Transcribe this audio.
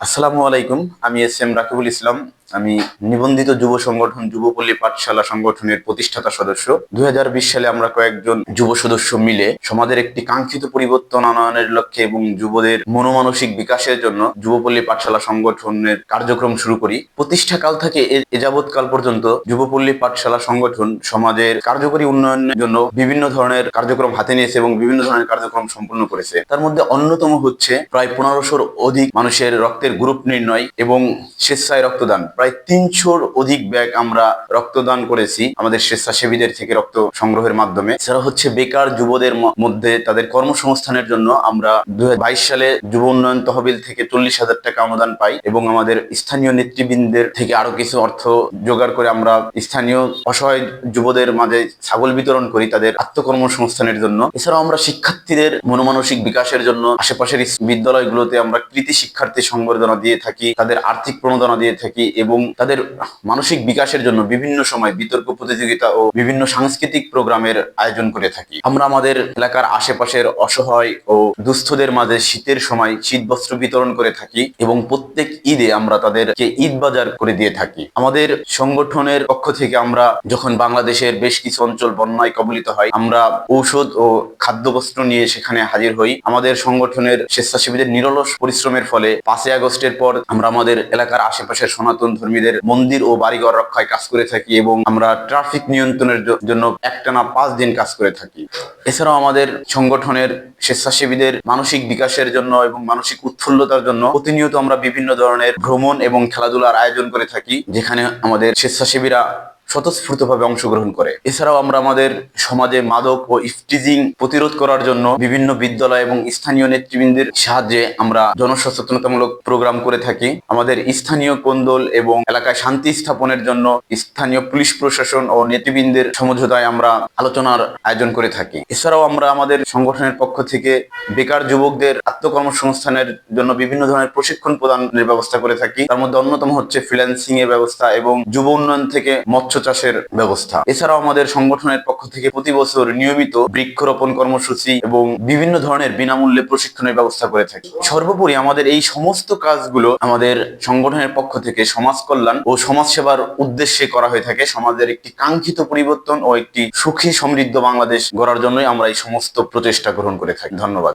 আসসালামু আলাইকুম। আমি এস রাকিবুল ইসলাম। আমি নিবন্ধিত যুব সংগঠন যুবপল্লী পাঠশালা সংগঠনের প্রতিষ্ঠাতা সদস্য। 2020 সালে আমরা কয়েকজন যুব সদস্য মিলে সমাজের একটি কাঙ্ক্ষিত পরিবর্তন আনয়নের লক্ষ্যে এবং যুবদের মনোমানসিক বিকাশের জন্য যুবপল্লী পাঠশালা সংগঠনের কার্যক্রম শুরু করি। প্রতিষ্ঠাকাল থেকে এ যাবৎকাল পর্যন্ত যুবপল্লী পাঠশালা সংগঠন সমাজের কার্যকরী উন্নয়নের জন্য বিভিন্ন ধরনের কার্যক্রম হাতে নিয়েছে এবং বিভিন্ন ধরনের কার্যক্রম সম্পূর্ণ করেছে। তার মধ্যে অন্যতম হচ্ছে প্রায় 1500-র অধিক মানুষের রক্তের গ্রুপ নির্ণয় এবং স্বেচ্ছায় রক্তদান। প্রায় 300-র অধিক ব্যাগ আমরা রক্তদান করেছি আমাদের স্বেচ্ছাসেবীদের থেকে রক্ত সংগ্রহের মাধ্যমে। এছাড়া হচ্ছে বেকার যুবদের মধ্যে তাদের কর্মসংস্থানের জন্য আমরা 2022 সালে যুব উন্নয়ন তহবিল থেকে 40,000 টাকা অনুদান পাই এবং আমাদের স্থানীয় নেতৃবৃন্দের থেকে আরো কিছু অর্থ জোগাড় করে আমরা স্থানীয় অসহায় যুবদের মাঝে ছাগল বিতরণ করি তাদের আত্মকর্মসংস্থানের জন্য। এছাড়াও আমরা শিক্ষার্থীদের মনোমানসিক বিকাশের জন্য আশেপাশের বিদ্যালয়গুলোতে আমরা কৃতি শিক্ষার্থী সংবর্ধনা দিয়ে থাকি, তাদের আর্থিক প্রণোদনা দিয়ে থাকি এবং তাদের মানসিক বিকাশের জন্য বিভিন্ন সময় বিতর্ক প্রতিযোগিতা ও বিভিন্ন সাংস্কৃতিক প্রোগ্রামের আয়োজন করে থাকি। আমরা আমাদের এলাকার আশেপাশের অসহায় ও দুস্থদের মাঝে শীতের সময় শীত বস্ত্র বিতরণ করে থাকি এবং প্রত্যেক ঈদে আমরা তাদেরকে ঈদ বাজার করে দিয়ে থাকি। আমাদের সংগঠনের পক্ষ থেকে আমরা যখন বাংলাদেশের বেশ কিছু অঞ্চল বন্যায় কবলিত হয়, আমরা ঔষধ ও খাদ্যবস্ত্র নিয়ে সেখানে হাজির হই। আমাদের সংগঠনের স্বেচ্ছাসেবীদের নিরলস পরিশ্রমের ফলে 5ই আগস্টের পর আমরা আমাদের এলাকার আশেপাশের সনাতন ধর্মীদের মন্দির ও বাড়িঘর রক্ষায় কাজ করে থাকি এবং আমরা ট্রাফিক নিয়ন্ত্রণের জন্য একটানা 5 দিন কাজ করে থাকি। এছাড়াও আমাদের সংগঠনের স্বেচ্ছাসেবীদের মানসিক বিকাশের জন্য এবং মানসিক উৎফুল্লতার জন্য প্রতিনিয়ত আমরা বিভিন্ন ধরনের ভ্রমণ এবং খেলাধুলার আয়োজন করে থাকি, যেখানে আমাদের স্বেচ্ছাসেবীরা স্বতঃস্ফূর্তভাবে অংশগ্রহণ করে। এছাড়াও আমরা আমাদের সমাজে মাদক ও ইফটিজিং প্রতিরোধ করার জন্য বিভিন্ন বিদ্যালয় এবং স্থানীয় নেতৃবৃন্দের সাহায্যে আমরা জনসচেতনতামূলক প্রোগ্রাম করে থাকি। আমাদের স্থানীয় কোন্দল এবং এলাকায় শান্তি স্থাপনের জন্য স্থানীয় পুলিশ প্রশাসন ও নেতৃবৃন্দের সমঝোতায় আমরা আলোচনার আয়োজন করে থাকি। এছাড়াও আমরা আমাদের সংগঠনের পক্ষ থেকে বেকার যুবকদের আত্মকর্মসংস্থানের জন্য বিভিন্ন ধরনের প্রশিক্ষণ প্রদানের ব্যবস্থা করে থাকি। তার মধ্যে অন্যতম হচ্ছে ফ্রিল্যান্সিং এর ব্যবস্থা এবং যুব উন্নয়ন থেকে মৎস্য চাষের ব্যবস্থা। এছাড়াও আমাদের সংগঠনের পক্ষ থেকে প্রতি বছর নিয়মিত বৃক্ষরোপণ কর্মসূচি এবং বিভিন্ন ধরনের বিনামূল্যে প্রশিক্ষণের ব্যবস্থা করে থাকি। সর্বোপরি আমাদের এই সমস্ত কাজগুলো আমাদের সংগঠনের পক্ষ থেকে সমাজ কল্যাণ ও সমাজ সেবার উদ্দেশ্যে করা হয়ে থাকে। সমাজের একটি কাঙ্ক্ষিত পরিবর্তন ও একটি সুখী সমৃদ্ধ বাংলাদেশ গড়ার জন্যই আমরা এই সমস্ত প্রচেষ্টা গ্রহণ করে থাকি। ধন্যবাদ।